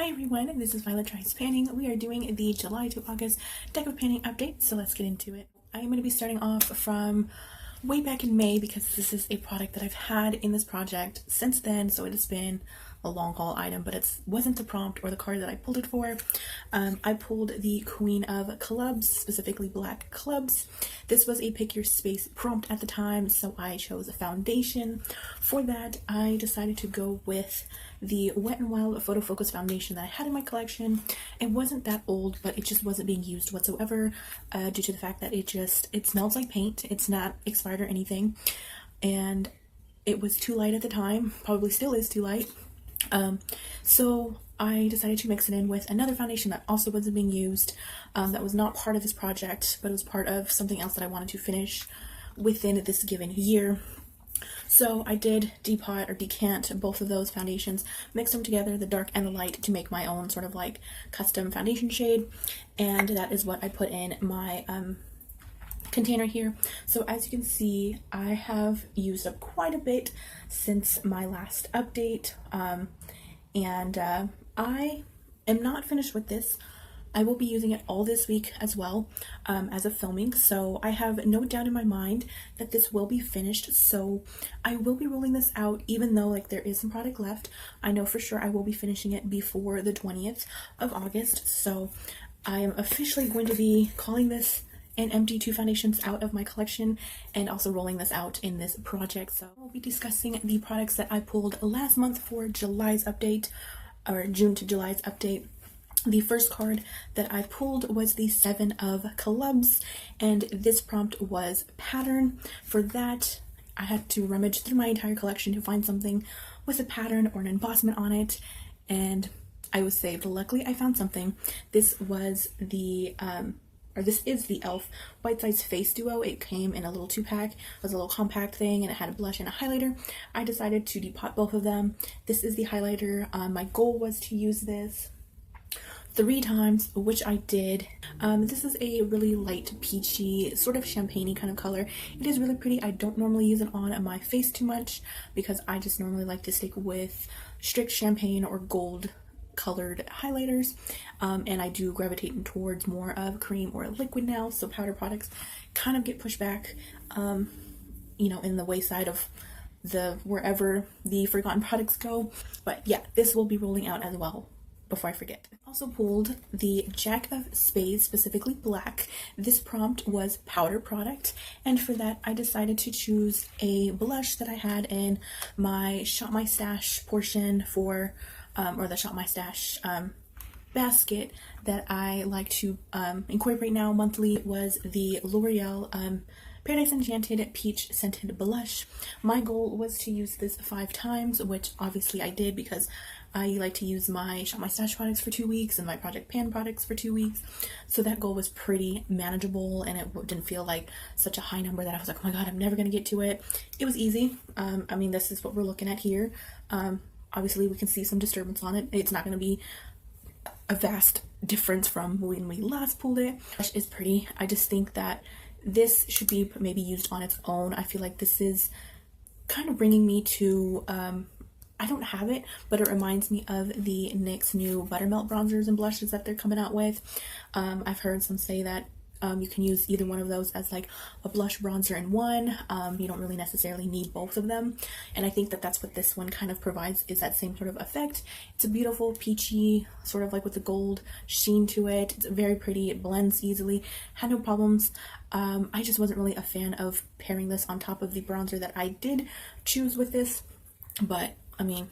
Hi everyone, this is Violet Tries Panning. We are doing the July to August deck of panning update, so let's get into it. I am going to be starting off from way back in May because this is a product that I've had in this project since then, so it has been a long haul item, but it wasn't the prompt or the card that I pulled it for. I pulled the Queen of Clubs, specifically Black Clubs. This was a pick your space prompt at the time, so I chose a foundation. For that, I decided to go with the Wet n Wild Photo Focus foundation that I had in my collection. It wasn't that old, but it just wasn't being used whatsoever due to the fact that it smells like paint. It's not expired or anything, and it was too light at the time, probably still is too light. So I decided to mix it in with another foundation that also wasn't being used, that was not part of this project, but it was part of something else that I wanted to finish within this given year. So I did depot or decant both of those foundations, mix them together, the dark and the light, to make my own sort of like custom foundation shade, and that is what I put in my container here. So as you can see, I have used up quite a bit since my last update, and I am not finished with this. I will be using it all this week as well, as of filming, so I have no doubt in my mind that this will be finished. So I will be rolling this out, even though like there is some product left. I know for sure I will be finishing it before the 20th of August, so I am officially going to be calling this and empty two foundations out of my collection, and also rolling this out in this project. So we'll be discussing the products that I pulled last month for July's update, or June to July's update. The first card that I pulled was the Seven of Clubs, and this prompt was pattern. For that, I had to rummage through my entire collection to find something with a pattern or an embossment on it, and I was saved. Luckily, I found something. This was the this is the e.l.f. Bite Size Face Duo. It came in a little 2-pack. It was a little compact thing, and it had a blush and a highlighter. I decided to depot both of them. This is the highlighter. My goal was to use this 3 times, which I did. This is a really light peachy, sort of champagne-y kind of color. It is really pretty. I don't normally use it on my face too much because I just normally like to stick with strict champagne or gold colored highlighters, and I do gravitate towards more of cream or liquid now, so powder products kind of get pushed back, you know, in the wayside of wherever the forgotten products go. But yeah, this will be rolling out as well before I forget. I also pulled the Jack of Spades, specifically black. This prompt was powder product, and for that I decided to choose a blush that I had in my Shop My Stash portion for or the Shop My Stash basket that I like to incorporate now monthly. It was the L'Oreal Paradise Enchanted Peach Scented Blush. My goal was to use this 5 times, which obviously I did because I like to use my Shop My Stash products for 2 weeks and my Project Pan products for 2 weeks. So that goal was pretty manageable, and it didn't feel like such a high number that I was like, oh my god, I'm never going to get to it. It was easy. I mean, this is what we're looking at here. Obviously, we can see some disturbance on it. It's not going to be a vast difference from when we last pulled it. Brush is pretty. I just think that this should be maybe used on its own. I feel like this is kind of bringing me to, I don't have it, but it reminds me of the NYX new Buttermelt bronzers and blushes that they're coming out with. I've heard some say that you can use either one of those as like a blush bronzer in one. You don't really necessarily need both of them, and I think that that's what this one kind of provides, is that same sort of effect. It's a beautiful peachy, sort of like with the gold sheen to it. It's very pretty. It blends easily. Had no problems. I just wasn't really a fan of pairing this on top of the bronzer that I did choose with this, but I mean,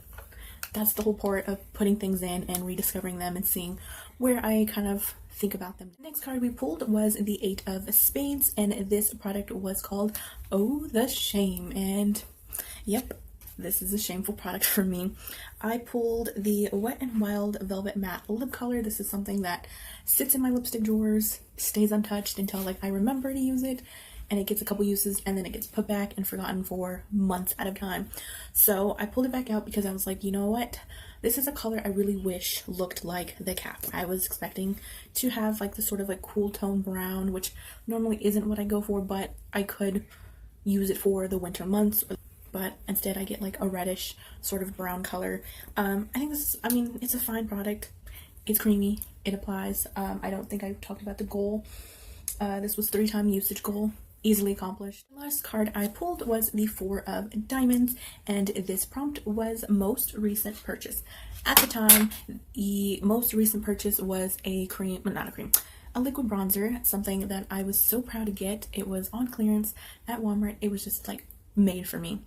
that's the whole part of putting things in and rediscovering them and seeing where I kind of think about them. The next card we pulled was the 8 of Spades, and this product was called Oh the Shame, and yep, this is a shameful product for me. I pulled the Wet n Wild Velvet Matte Lip Color. This is something that sits in my lipstick drawers, stays untouched until like I remember to use it, and it gets a couple uses and then it gets put back and forgotten for months at a time. So I pulled it back out because I was like, you know what? This is a color I really wish looked like the cap. I was expecting to have like the sort of like cool tone brown, which normally isn't what I go for, but I could use it for the winter months but instead I get like a reddish sort of brown color. I think this is, I mean, it's a fine product. It's creamy, it applies. I don't think I talked about the goal. This was 3-time usage goal, easily accomplished. The last card I pulled was the 4 of diamonds, and this prompt was most recent purchase. At the time, the most recent purchase was a cream, not a cream, a liquid bronzer, something that I was so proud to get. It was on clearance at Walmart. It was just like made for me.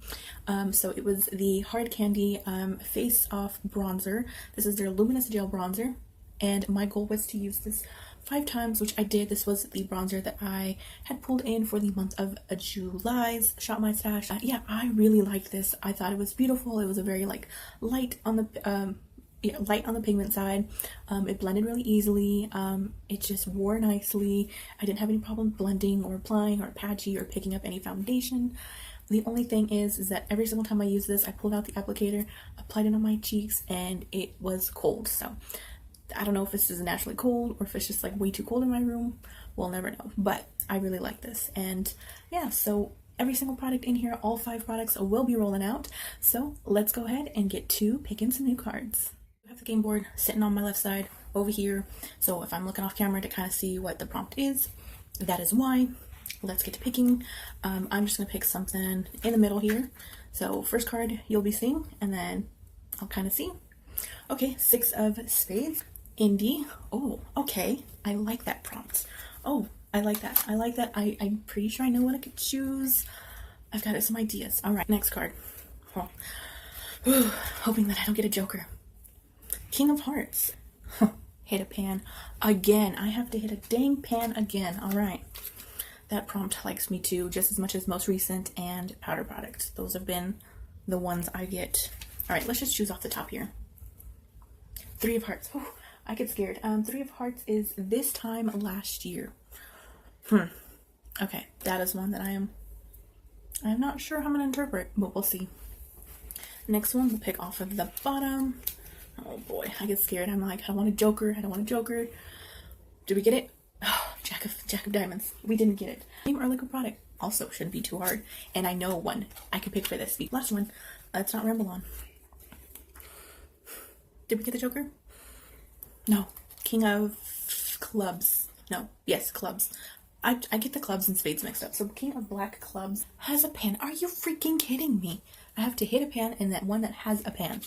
So it was the Hard Candy Face Off Bronzer. This is their luminous gel bronzer, and my goal was to use this 5 times, which I did. This was the bronzer that I had pulled in for the month of July's Shop My Stash. Yeah, I really liked this. I thought it was beautiful. It was a very like light on the pigment side. It blended really easily. It just wore nicely. I didn't have any problem blending or applying or patchy or picking up any foundation. The only thing is that every single time I use this, I pulled out the applicator, applied it on my cheeks, and it was cold. So I don't know if this is naturally cold or if it's just like way too cold in my room. We'll never know, but I really like this. And yeah, so every single product in here, all 5 products will be rolling out. So let's go ahead and get to picking some new cards. I have the game board sitting on my left side over here. So if I'm looking off camera to kind of see what the prompt is, that is why. Let's get to picking. I'm just gonna pick something in the middle here. So first card you'll be seeing, and then I'll kind of see. Okay, 6 of spades. Indie. Oh, okay. I like that prompt. Oh, I like that. I like that. I'm pretty sure I know what I could choose. I've got some ideas. All right, next card. Oh. Whew, hoping that I don't get a joker. King of Hearts. Hit a pan again. I have to hit a dang pan again. All right. That prompt likes me too, just as much as most recent and powder products. Those have been the ones I get. All right, let's just choose off the top here. 3 of Hearts. Whew, I get scared. 3 of Hearts is this time last year. Okay, that is one that I'm not sure how I'm gonna interpret, but we'll see. Next one, we'll pick off of the bottom. Oh boy, I get scared. I'm like, I don't want a joker. I don't want a joker. Did we get it? Oh, Jack of Diamonds. We didn't get it. Name or liquid product also shouldn't be too hard. And I know one I could pick for this. Last one. Let's not ramble on. Did we get the joker? No. King of Clubs. No. Yes, clubs. I get the clubs and spades mixed up. So King of Black Clubs has a pan. Are you freaking kidding me? I have to hit a pan and that one that has a pan.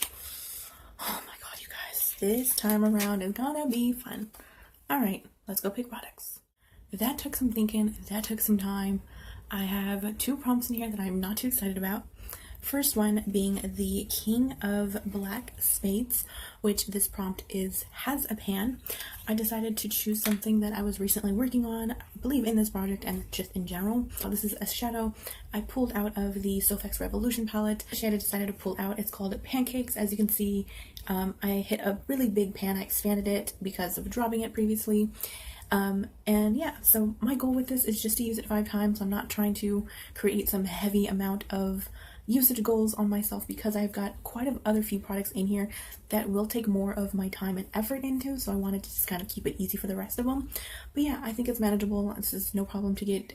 Oh my god, you guys. This time around is gonna be fun. Alright, let's go pick products. That took some thinking. That took some time. I have 2 prompts in here that I'm not too excited about. First one being the King of Black Spades, which this prompt has a pan. I decided to choose something that I was recently working on, I believe in this project and just in general. So this is a shadow I pulled out of the SOFX Revolution palette. The shade I decided to pull out, it's called Pancakes. As you can see, I hit a really big pan. I expanded it because of dropping it previously. And yeah, so my goal with this is just to use it 5 times. I'm not trying to create some heavy amount of usage goals on myself because I've got quite a other few products in here that will take more of my time and effort into, so I wanted to just kind of keep it easy for the rest of them. But yeah, I think it's manageable. This is no problem to get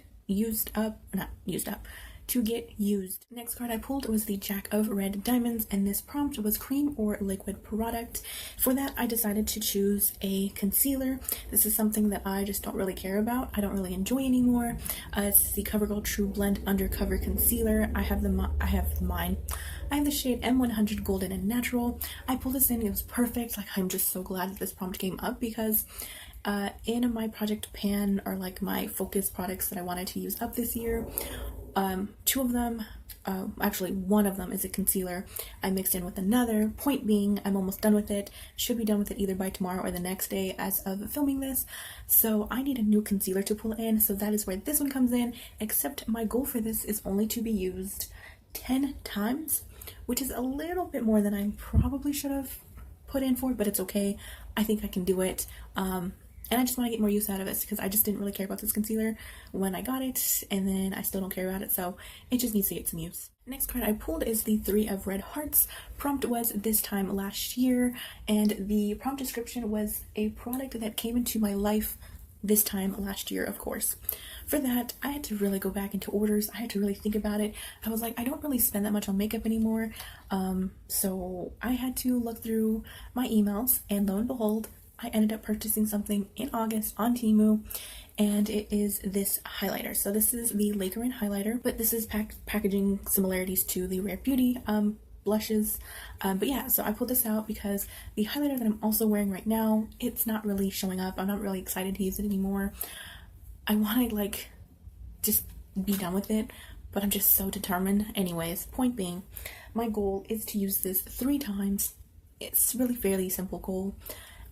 to get used. Next card I pulled was the Jack of Red Diamonds, and this prompt was cream or liquid product. For that, I decided to choose a concealer. This is something that I just don't really care about. I don't really enjoy anymore. It's the CoverGirl True Blend Undercover Concealer. I have mine. I have the shade M100 Golden and Natural. I pulled this in. It was perfect. Like, I'm just so glad that this prompt came up because in my project pan, or like my focus products that I wanted to use up this year, 2 of them, actually 1 of them is a concealer I mixed in with another. Point being, I'm almost done with it. Should be done with it either by tomorrow or the next day as of filming this. So I need a new concealer to pull in, so that is where this one comes in, except my goal for this is only to be used 10 times, which is a little bit more than I probably should have put in for, but it's okay. I think I can do it. And I just want to get more use out of it because I just didn't really care about this concealer when I got it, and then I still don't care about it, so it just needs to get some use. Next card I pulled is the 3 of Red Hearts. Prompt was this time last year, and the prompt description was a product that came into my life this time last year, of course. for that, I had to really go back into orders. I had to really think about it. I was like, I don't really spend that much on makeup anymore. So I had to look through my emails, and lo and behold, I ended up purchasing something in August on Temu, and it is this highlighter. So this is the Lakerin highlighter, but this is packaging similarities to the Rare Beauty blushes. But yeah, so I pulled this out because the highlighter that I'm also wearing right now, it's not really showing up. I'm not really excited to use it anymore. I want to like just be done with it, but I'm just so determined. Anyways, point being, my goal is to use this 3 times. It's really fairly simple goal.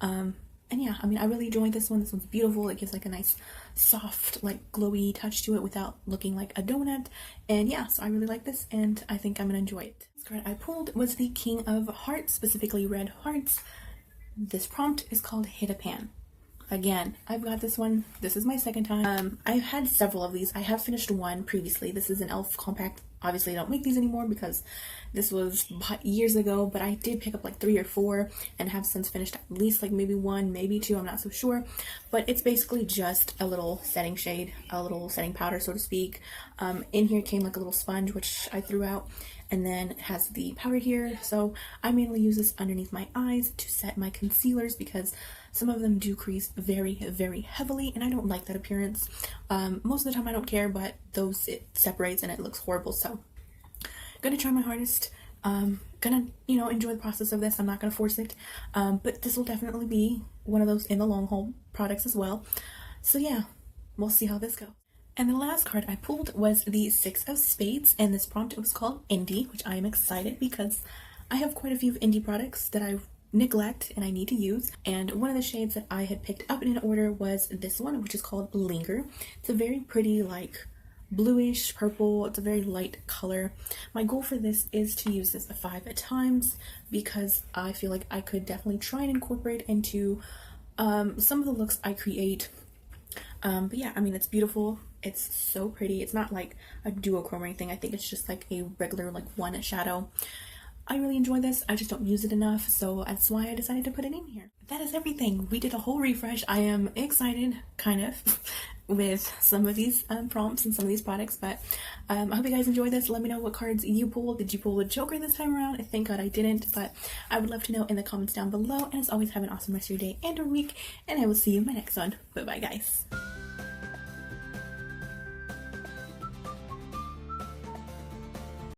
And yeah, I mean, I really enjoyed this one. This one's beautiful. It gives like a nice soft, like glowy touch to it without looking like a donut. And yeah, so I really like this, and I think I'm gonna enjoy it. This card I pulled was the King of Hearts, specifically red hearts. This prompt is called Hit a Pan. Again, I've got this one. This is my second time. I've had several of these. I have finished one previously. This is an e.l.f. compact. Obviously, I don't make these anymore because this was years ago, but I did pick up like 3 or 4 and have since finished at least like maybe 1, maybe 2. I'm not so sure, but it's basically just a little setting shade, a little setting powder, so to speak. In here came like a little sponge, which I threw out, and then it has the powder here. So I mainly use this underneath my eyes to set my concealers because some of them do crease very, very heavily, and I don't like that appearance. Most of the time I don't care, but those, it separates and it looks horrible. So gonna try my hardest. Gonna, you know, enjoy the process of this. I'm not gonna force it, but this will definitely be one of those in the long haul products as well. So yeah, we'll see how this goes. And the last card I pulled was the 6 of Spades, and this prompt was called Indie, which I am excited because I have quite a few indie products that I neglect and I need to use. And one of the shades that I had picked up in an order was this one, which is called Linger. It's a very pretty, like, bluish purple. It's a very light color. My goal for this is to use this 5 times because I feel like I could definitely try and incorporate into some of the looks I create. But yeah, I mean, it's beautiful. It's so pretty. It's not like a duochrome or anything. I think it's just like a regular like one shadow. I really enjoy this. I just don't use it enough, so that's why I decided to put it in here. That is everything. We did a whole refresh. I am excited, kind of, with some of these prompts and some of these products, but I hope you guys enjoyed this. Let me know what cards you pulled. Did you pull the Joker this time around? Thank God I didn't, but I would love to know in the comments down below. And as always, have an awesome rest of your day and or week, and I will see you in my next one. Bye-bye, guys.